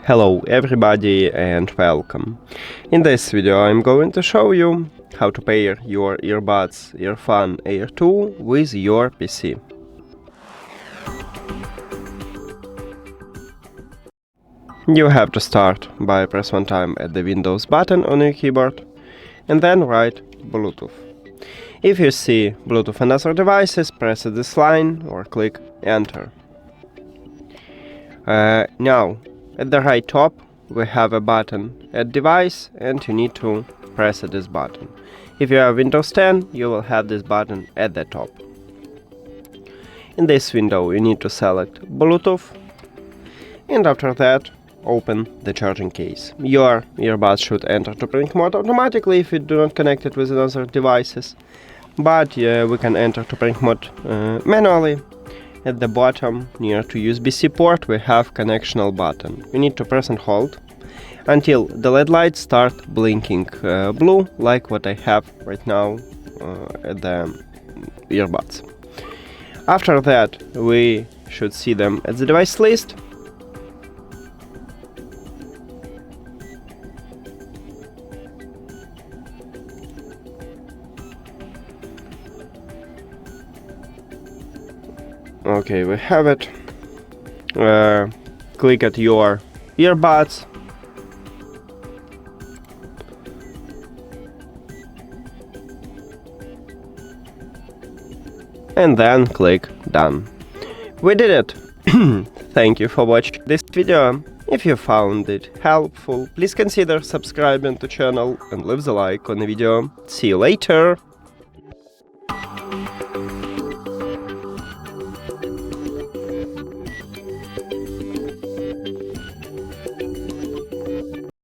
Hello everybody and welcome. In this video I'm going to show you how to pair your earbuds EARFUN Air 2 with your PC. You have to start by press one time at the Windows button on your keyboard and then write Bluetooth. If you see Bluetooth and other devices, press this line or click Enter. Now, at the right top, we have a button Add Device, and you need to press this button. If you have Windows 10, you will have this button at the top. In this window, you need to select Bluetooth, and after that, open the charging case. Your earbuds should enter to pairing mode automatically if you do not connect it with other devices, but we can enter to pairing mode manually. At the bottom, near to USB-C port, we have connectional button. You need to press and hold until the LED lights start blinking blue, like what I have right now at the earbuds. After that, we should see them at the device list. Okay, we have it. Click at your earbuds. And then click Done. We did it! Thank you for watching this video. If you found it helpful, please consider subscribing to the channel and leave the like on the video. See you later!